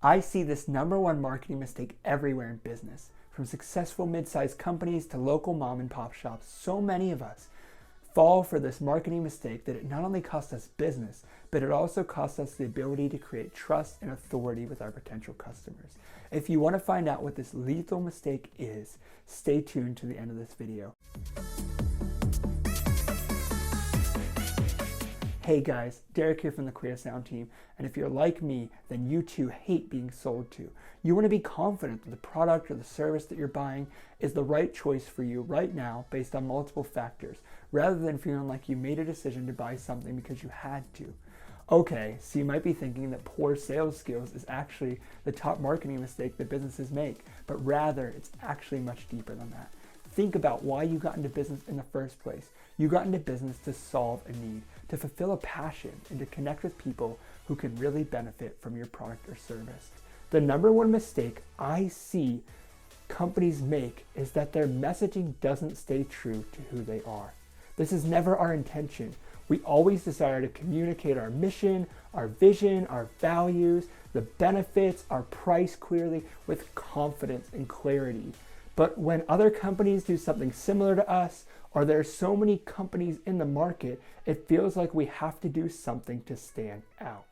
I see this number one marketing mistake everywhere in business. From successful mid-sized companies to local mom and pop shops, so many of us fall for this marketing mistake that it not only costs us business, but it also costs us the ability to create trust and authority with our potential customers. If you want to find out what this lethal mistake is, stay tuned to the end of this video. Hey guys, Derek here from the Clearsound team, and if you're like me, then you too hate being sold to. You want to be confident that the product or the service that you're buying is the right choice for you right now based on multiple factors, rather than feeling like you made a decision to buy something because you had to. Okay, so you might be thinking that poor sales skills is actually the top marketing mistake that businesses make, but rather it's actually much deeper than that. Think about why you got into business in the first place. You got into business to solve a need, to fulfill a passion, and to connect with people who can really benefit from your product or service. The number one mistake I see companies make is that their messaging doesn't stay true to who they are. This is never our intention. We always desire to communicate our mission, our vision, our values, the benefits, our price clearly with confidence and clarity. But when other companies do something similar to us, or there are so many companies in the market, it feels like we have to do something to stand out.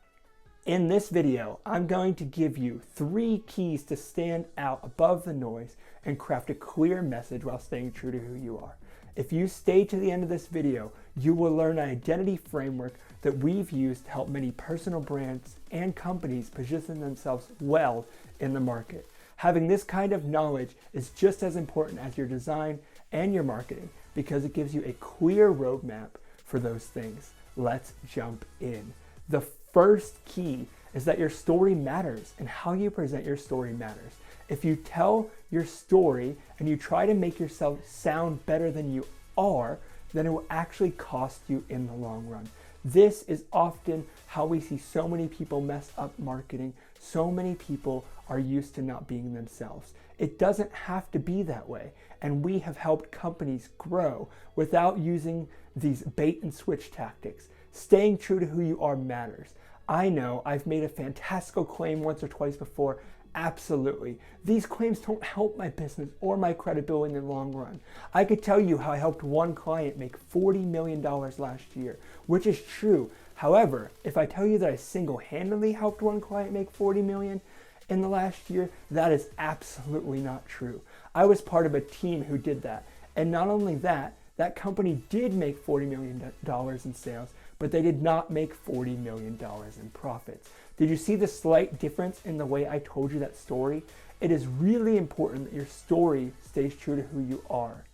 In this video, I'm going to give you 3 keys to stand out above the noise and craft a clear message while staying true to who you are. If you stay to the end of this video, you will learn an identity framework that we've used to help many personal brands and companies position themselves well in the market. Having this kind of knowledge is just as important as your design and your marketing because it gives you a clear roadmap for those things. Let's jump in. The first key is that your story matters and how you present your story matters. If you tell your story and you try to make yourself sound better than you are, then it will actually cost you in the long run. This is often how we see so many people mess up marketing. So many people are used to not being themselves. It doesn't have to be that way. And we have helped companies grow without using these bait and switch tactics. Staying true to who you are matters. I know I've made a fantastical claim once or twice before. Absolutely. These claims don't help my business or my credibility in the long run. I could tell you how I helped one client make $40 million last year, which is true. However, if I tell you that I single-handedly helped one client make $40 million in the last year, that is absolutely not true. I was part of a team who did that. And not only that, that company did make $40 million in sales, but they did not make $40 million in profits. Did you see the slight difference in the way I told you that story? It is really important that your story stays true to who you are,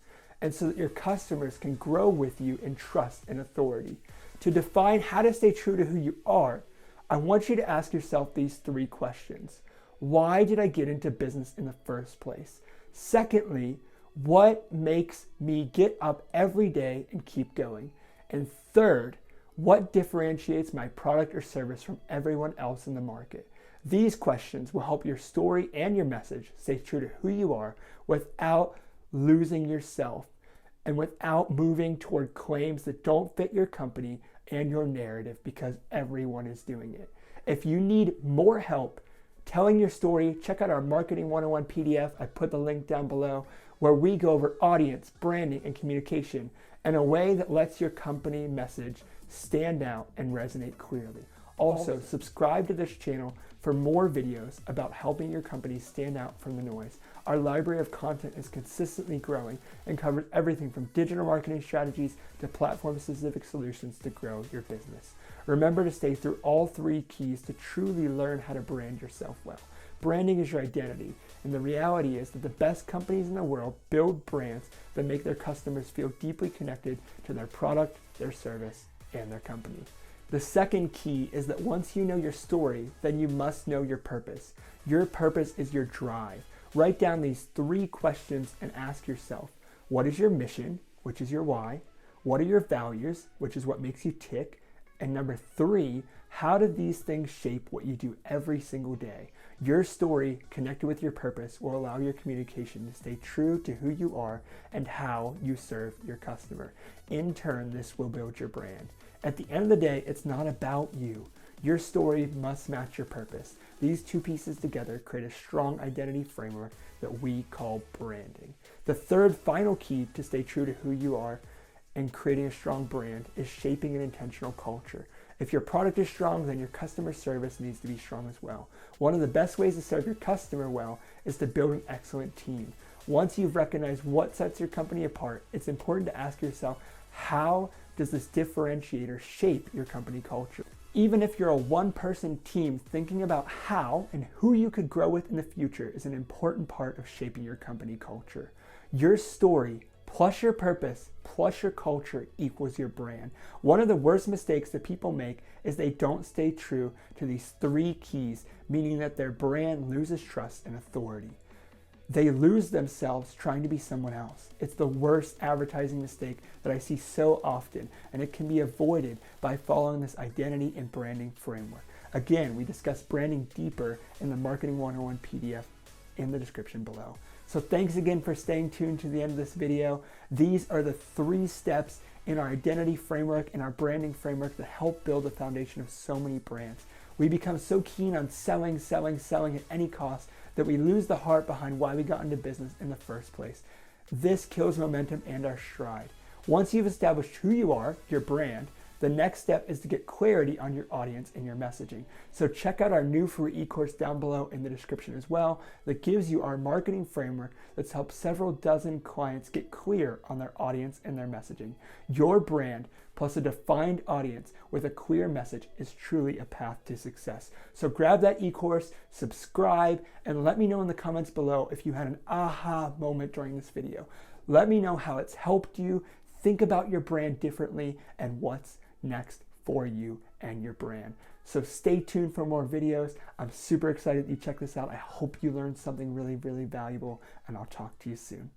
and so that your customers can grow with you in trust and authority. To define how to stay true to who you are, I want you to ask yourself these 3 questions. Why did I get into business in the first place? Secondly, what makes me get up every day and keep going? And third, what differentiates my product or service from everyone else in the market? These questions will help your story and your message stay true to who you are without losing yourself and without moving toward claims that don't fit your company and your narrative because everyone is doing it. If you need more help telling your story, check out our Marketing 101 PDF. I put the link down below where we go over audience, branding, and communication in a way that lets your company message stand out and resonate clearly. Also, subscribe to this channel for more videos about helping your company stand out from the noise. Our library of content is consistently growing and covers everything from digital marketing strategies to platform-specific solutions to grow your business. Remember to stay through all 3 keys to truly learn how to brand yourself well. Branding is your identity, and the reality is that the best companies in the world build brands that make their customers feel deeply connected to their product, their service, and their company. The second key is that once you know your story, then you must know your purpose. Your purpose is your drive. Write down these 3 questions and ask yourself, what is your mission, which is your why? What are your values, which is what makes you tick? And number 3, how do these things shape what you do every single day? Your story connected with your purpose will allow your communication to stay true to who you are and how you serve your customer. In turn, this will build your brand. At the end of the day, it's not about you. Your story must match your purpose. These two pieces together create a strong identity framework that we call branding. The third final key to stay true to who you are and creating a strong brand is shaping an intentional culture. If your product is strong, then your customer service needs to be strong as well. One of the best ways to serve your customer well is to build an excellent team. Once you've recognized what sets your company apart, it's important to ask yourself, how does this differentiator shape your company culture? Even if you're a one-person team, thinking about how and who you could grow with in the future is an important part of shaping your company culture. Your story plus your purpose plus your culture equals your brand. One of the worst mistakes that people make is they don't stay true to these three keys, meaning that their brand loses trust and authority. They lose themselves trying to be someone else. It's the worst advertising mistake that I see so often, and it can be avoided by following this identity and branding framework. Again, we discuss branding deeper in the Marketing 101 PDF in the description below. So thanks again for staying tuned to the end of this video. These are the 3 steps in our identity framework and our branding framework that help build the foundation of so many brands. We become so keen on selling at any cost that we lose the heart behind why we got into business in the first place. This kills momentum and our stride. Once you've established who you are, your brand, the next step is to get clarity on your audience and your messaging. So check out our new free e-course down below in the description as well that gives you our marketing framework that's helped several dozen clients get clear on their audience and their messaging. Your brand plus a defined audience with a clear message is truly a path to success. So grab that e-course, subscribe, and let me know in the comments below if you had an aha moment during this video. Let me know how it's helped you think about your brand differently and what's next for you and your brand. So stay tuned for more videos. I'm super excited that you check this out. I hope you learned something really, really valuable, and I'll talk to you soon.